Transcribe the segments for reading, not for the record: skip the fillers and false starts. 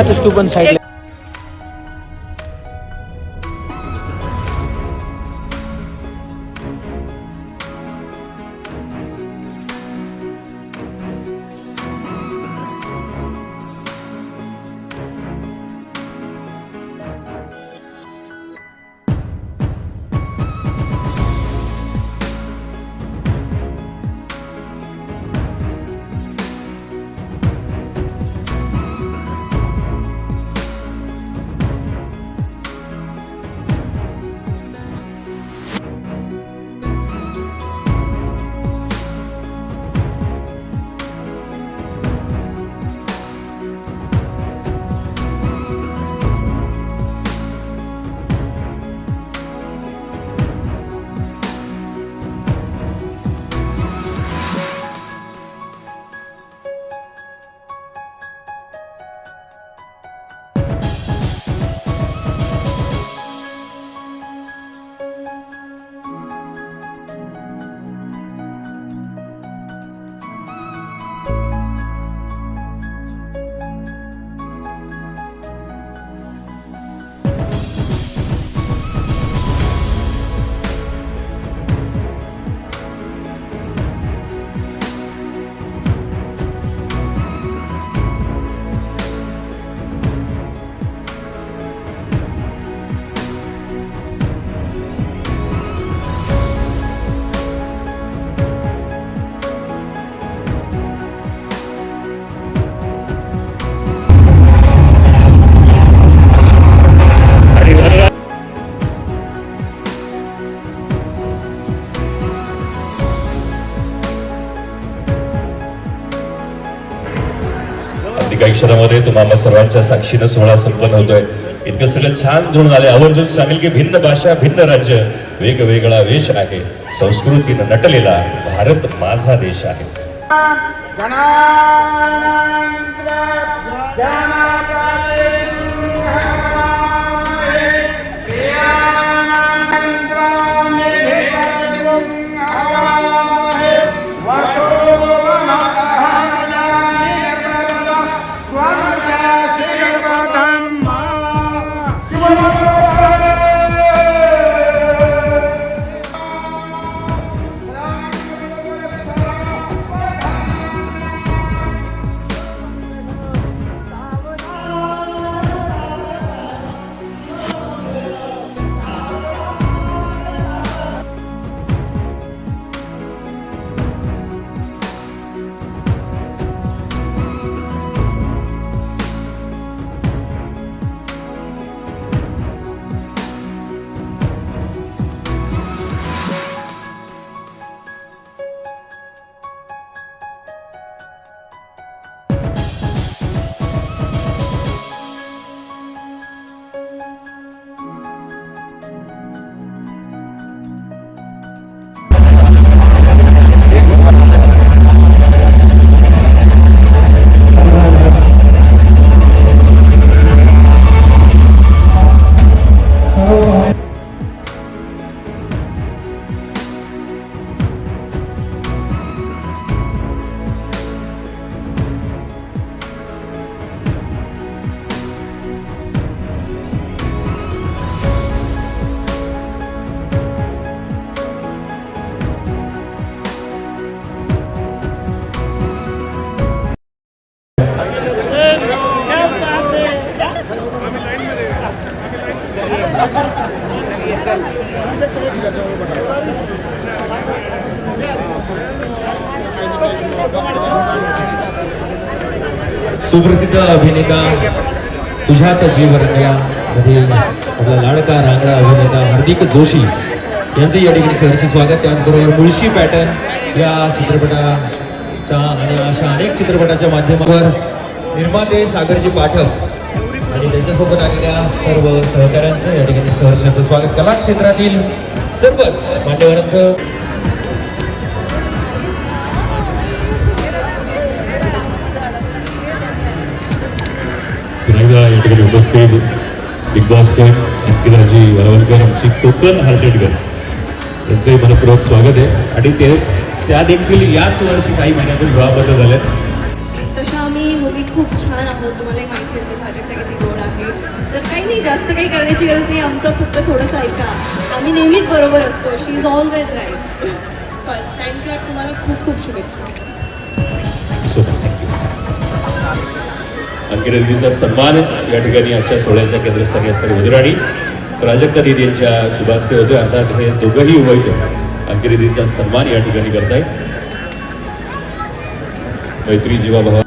राहतोस तू पण साईडला. काही क्षणामध्ये तुम्हाला सर्वांच्या साक्षीनं सोहळा संपन्न होतोय. इतकं सगळं छान जुळून आले. आवर्जून सांगेल की भिन्न भाषा, भिन्न राज्य, वेगवेगळा वेश आहे, संस्कृतीनं नटलेला भारत माझा देश आहे. सुप्रसिद्ध अभिनेता तुझ्यात जीव रंगला मध्ये आपला लाडका रांगडा अभिनेता हार्दिक जोशी यांचे या ठिकाणी सहर्ष स्वागत. त्याचबरोबर मुळशी पॅटर्न या चित्रपटाच्या आणि अशा अनेक चित्रपटाच्या माध्यमावर निर्माते सागरजी पाठक आणि त्यांच्यासोबत आलेल्या सर्व सहकाऱ्यांचं या ठिकाणी सहर्षाचं स्वागत. कला क्षेत्रातील सर्वच मान्यवरांचं या ठिकाणी उपस्थित बिग बॉस फेम अंकिताजी वरवलकर आमची कोकण हार्टेडकर यांचे मनपूर्वक स्वागत आहे. आणि ते त्या देखील याच वर्षी काही महिन्यातून ड्रॉबद्दल झाले. तशा आम्ही मुली खूप छान आहोत. तुम्हालाही माहिती असेल प्राजक्ता किती गोड आहे. तर काही नाही, जास्त काही करण्याची गरज नाही. आमचं फक्त थोडंसं ऐका. आम्ही नेहमीच बरोबर असतो. She is always right. बस थँक्यू. तुम्हाला खूप खूप शुभेच्छा. अंकिता दिदीचा सन्मान या ठिकाणी आजच्या सोहळ्याच्या केंद्रस्थानी असणारी वजुराणी प्राजक्ता दिदी यांच्या शुभास्ते होते. अर्थात हे दोघंही वैद्य अंकिता दिदीचा सन्मान या ठिकाणी करतायत. मैत्री जीवाभावा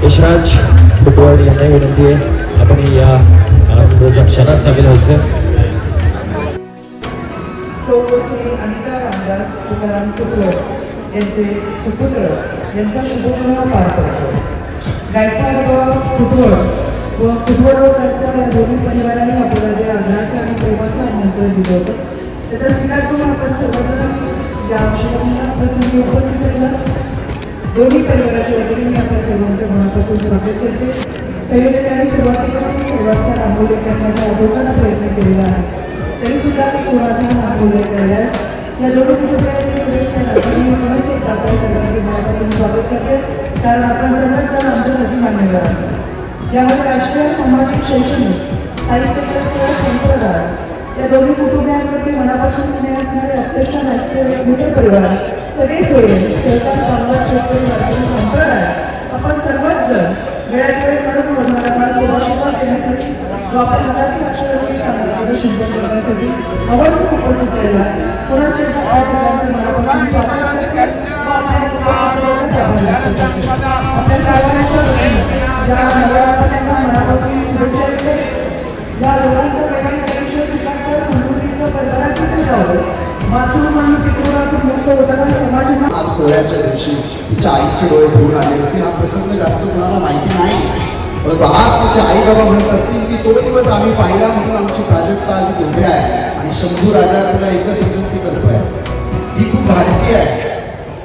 यशराज कुटवाड यांना विनंती आहे आपण या आनंदाच्या क्षणात सामील व्हायचं. तो श्री अनिता रामदास तुकाराम कुटवड यांचे सुपुत्र यांचा शुभविवाह पार पडतो. गायकवाड कुटवड व कुटवड व गायकवाड या दोन्ही परिवारांनी आपल्याला जे आदराचं आणि प्रेमाचं आमंत्रण दिलं होतं त्याचा स्वीकार करून आपण सर्वजण या शुभविवाह प्रसंगी उपस्थित राहिला. दोन्ही परिवाराच्या वतीने मी आपल्या सर्वांचं मनापासून स्वागत करते. संयोजकांनी सुरुवातीपासून सर्वांचा नामोल्लेख करण्याचा अधोकाला प्रयत्न केलेला आहे. तरी सुद्धा मी कोणाचा नामोल्लेख केल्यास या दोन्ही कुटुंबाचे सदस्य नागरिकांनी पुनश्च एकदा आपल्या सर्वांचे मनापासून स्वागत करते. कारण आपण सर्वच जण आमच्यासाठी मान्यवर आहोत. यामध्ये राजकीय, सामाजिक, शैक्षणिक, साहित्य, संप्रदाय या दोन्ही कुटुंबियांमध्ये मनापासून स्नेह असणारे अत्यष्ट नाट्य मोठे परिवार सगळे सोयरे सहकार, कामगार, शेतकरी, वारकरी संप्रदाय आपण सर्वच जण वेळात वेळ काढून वधूवरांना शुभाशीर्वाद देण्यासाठी व आपल्या हातातील अक्षरांची मार्गदर्शन करण्यासाठी आवर्जून उपस्थित राहिला. पुन्हा एकदा आपल्या सगळ्यांचे मनापासून स्वागत करते व आपल्या कुटुंबाबरोबरच आभार व्यक्त करते. आपल्या कारभाराच्या वतीने ज्या नवरात्रांना मनापासून शुभेच्छा देते. या दोघांचं वैवाहिक आयुष्य सुखाचं, समृद्धीचं, परिवाराचं जावं. मातृ आणि पितृणातून मुक्त होताना समाज आज सोहळ्याच्या दिवशी तिच्या आईचे डोळे धुवून आले असतील. हा प्रसंग जास्त कोणाला माहिती नाही, परंतु आज तिचे आई बाबा म्हणत असतील की तो दिवस आम्ही पाहिला म्हणून आमची प्राजक्ता आधी उभे आहे आणि शंभू राजा तुला एकच विनंती करतोय. ही खूप धाडसी आहे.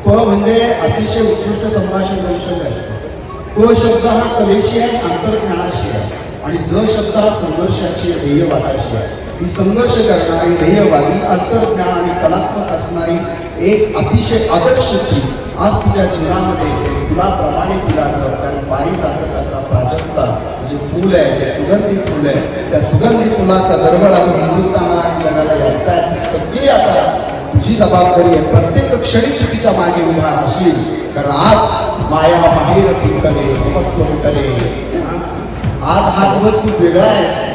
प म्हणजे अतिशय उत्कृष्ट संभाषण कौशल्य असतं. तो शब्द हा कलेशी आहे, अंतर्ज्ञानाशी आहे आणि ज शब्द हा संघर्षाची आहे, ध्येयवादाशी आहे. ही संघर्ष करणारी, ध्येयवादी, अंतर्ज्ञान आणि कलात्मक असणारी एक अतिशय आदर्श स्त्री आज तुझ्या जीवनामध्ये फुलाप्रमाणे फुलाचं, कारण पारिजातकाचा प्राजक्ता जे फूल आहे ते सुगंधी फूल आहे. त्या सुगंधी फुलाचा दरवळा हिंदुस्थानात आणि जगाला यायचा आहे. ती सगळी आता तुझी जबाबदारी आहे. प्रत्येक क्षणी तू तिच्या मागे उभा असशील, कारण आज माया बाहेर फुटले, फक्त फुटले. आज हा दिवस खूप वेगळा आहे.